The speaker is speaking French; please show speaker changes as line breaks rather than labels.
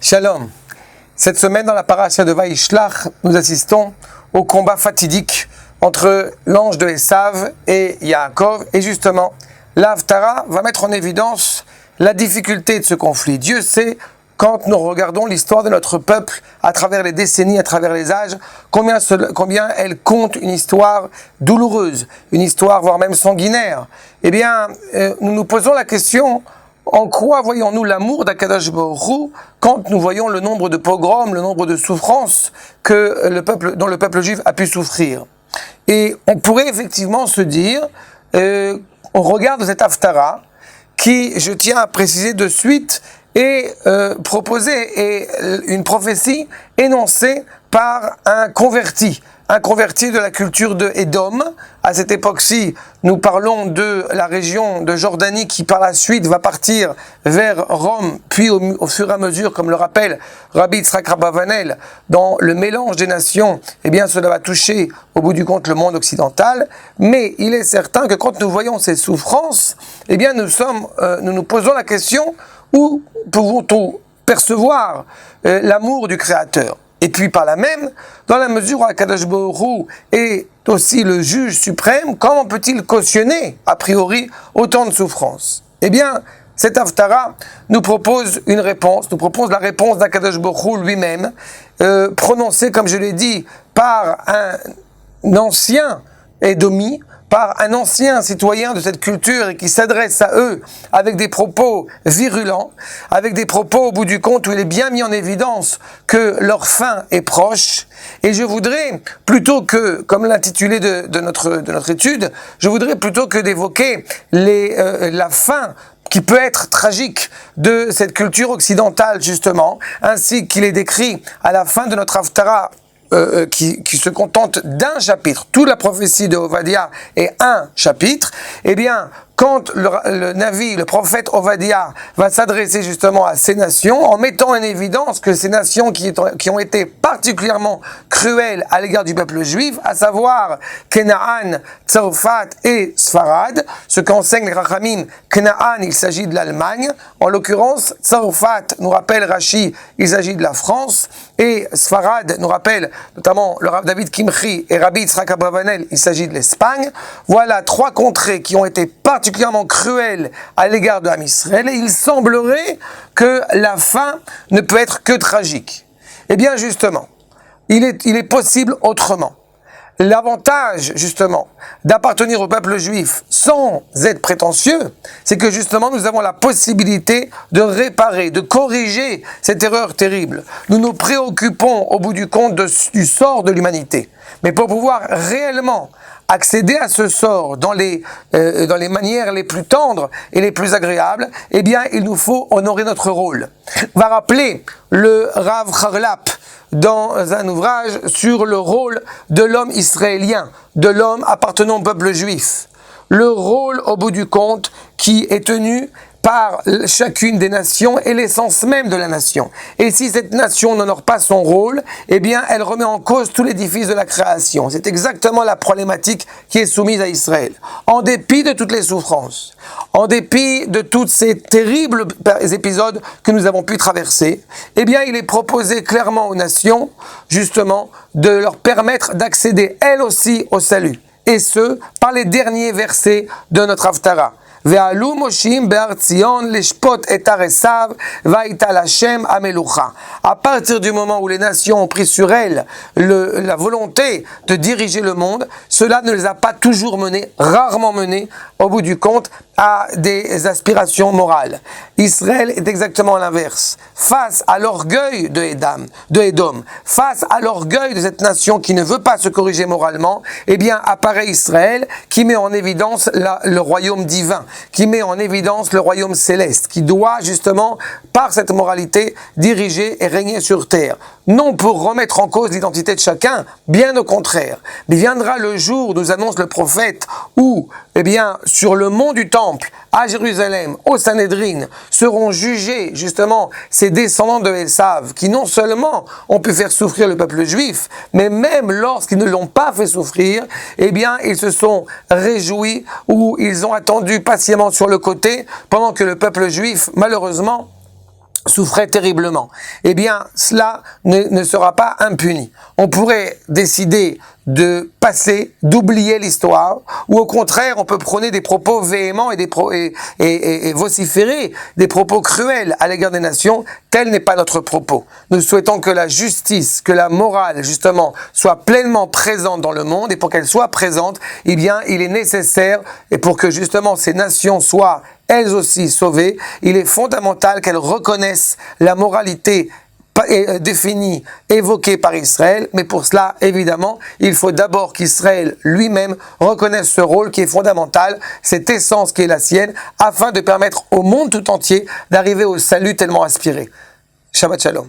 Shalom. Cette semaine, dans la paracha de Vaishlach, nous assistons au combat fatidique entre l'ange de Esav et Yaakov. Et justement, l'Haftara va mettre en évidence la difficulté de ce conflit. Dieu sait, quand nous regardons l'histoire de notre peuple à travers les décennies, à travers les âges, combien elle compte une histoire douloureuse, une histoire voire même sanguinaire. Eh bien, nous nous posons la question: en quoi voyons-nous l'amour d'Akadosh Baruch Hu quand nous voyons le nombre de pogroms, le nombre de souffrances dont le peuple juif a pu souffrir? Et on pourrait effectivement se dire, on regarde cette Haftara qui, je tiens à préciser de suite, est proposée, et une prophétie énoncée par un converti de la culture de Édom. À cette époque-ci, nous parlons de la région de Jordanie qui par la suite va partir vers Rome, puis au fur et à mesure, comme le rappelle Rabbi Yitzhak Abravanel, dans le mélange des nations, eh bien cela va toucher au bout du compte le monde occidental. Mais il est certain que quand nous voyons ces souffrances, eh bien nous nous posons la question: où pouvons-nous percevoir l'amour du Créateur? Et puis par là même, dans la mesure où Akadosh Baruch Hu est aussi le juge suprême, comment peut-il cautionner, a priori, autant de souffrances? Eh bien, cette Haftara nous propose une réponse, nous propose la réponse d'Akadosh Baruch Hu lui-même, prononcée, comme je l'ai dit, par un ancien Édomi, par un ancien citoyen de cette culture, et qui s'adresse à eux avec des propos virulents, avec des propos au bout du compte où il est bien mis en évidence que leur fin est proche. Et je voudrais, plutôt que, comme l'intitulé de notre étude, je voudrais plutôt que d'évoquer la fin qui peut être tragique de cette culture occidentale, justement, ainsi qu'il est décrit à la fin de notre Haftara, qui se contente d'un chapitre. Toute la prophétie de Ovadia est un chapitre. Eh bien, quand le Navi, le prophète Ovadia, va s'adresser justement à ces nations, en mettant en évidence que ces nations qui ont été particulièrement cruelles à l'égard du peuple juif, à savoir Canaan, Tzarfat et Sfarad, ce qu'enseignent les Rachamim, Canaan, il s'agit de l'Allemagne, en l'occurrence Tzarfat, nous rappelle Rashi, il s'agit de la France, et Sfarad nous rappelle notamment le Rav David Kimchi et Rabbi Yitzhak Abravanel, il s'agit de l'Espagne. Voilà trois contrées qui ont été particulièrement cruelles à l'égard de Am Israël, et il semblerait que la fin ne peut être que tragique. Eh bien justement, il est possible autrement. L'avantage, justement, d'appartenir au peuple juif sans être prétentieux, c'est que, justement, nous avons la possibilité de réparer, de corriger cette erreur terrible. Nous nous préoccupons, au bout du compte, du sort de l'humanité. Mais pour pouvoir réellement accéder à ce sort dans les manières les plus tendres et les plus agréables, eh bien, il nous faut honorer notre rôle. On va rappeler le Rav Harlap dans un ouvrage sur le rôle de l'homme israélien, de l'homme appartenant au peuple juif. Le rôle, au bout du compte, qui est tenu par chacune des nations et l'essence même de la nation. Et si cette nation n'honore pas son rôle, eh bien, elle remet en cause tout l'édifice de la création. C'est exactement la problématique qui est soumise à Israël. En dépit de toutes les souffrances, en dépit de tous ces terribles épisodes que nous avons pu traverser, eh bien, il est proposé clairement aux nations, justement, de leur permettre d'accéder, elles aussi, au salut. Et ce, par les derniers versets de notre Haftara. ועלו מושיעים בהר ציון לשפוט את הר עשיו והייתה להשם המלוכה. À partir du moment où les nations ont pris sur elles la volonté de diriger le monde, cela ne les a pas toujours menés, rarement menés, au bout du compte, à des aspirations morales. Israël est exactement l'inverse. Face à l'orgueil de Édom, face à l'orgueil de cette nation qui ne veut pas se corriger moralement, eh bien apparaît Israël qui met en évidence le royaume divin, qui met en évidence le royaume céleste, qui doit justement, par cette moralité, diriger et régner sur terre. Non pour remettre en cause l'identité de chacun, bien au contraire. Mais viendra le jour, nous annonce le prophète, où, eh bien, sur le mont du Temple, à Jérusalem, au Sanhédrin, seront jugés justement ces descendants de Esav, qui non seulement ont pu faire souffrir le peuple juif, mais même lorsqu'ils ne l'ont pas fait souffrir, eh bien, ils se sont réjouis, ou ils ont attendu patiemment sur le côté, pendant que le peuple juif, malheureusement, souffrait terriblement, eh bien, cela ne sera pas impuni. On pourrait décider de passer, d'oublier l'histoire, ou au contraire, on peut prôner des propos véhéments et vociférer des propos cruels à l'égard des nations. Tel n'est pas notre propos. Nous souhaitons que la justice, que la morale, justement, soit pleinement présente dans le monde, et pour qu'elle soit présente, eh bien, il est nécessaire, et pour que justement ces nations soient elles aussi sauvées, il est fondamental qu'elles reconnaissent la moralité définie, évoquée par Israël, mais pour cela, évidemment, il faut d'abord qu'Israël lui-même reconnaisse ce rôle qui est fondamental, cette essence qui est la sienne, afin de permettre au monde tout entier d'arriver au salut tellement aspiré. Shabbat Shalom.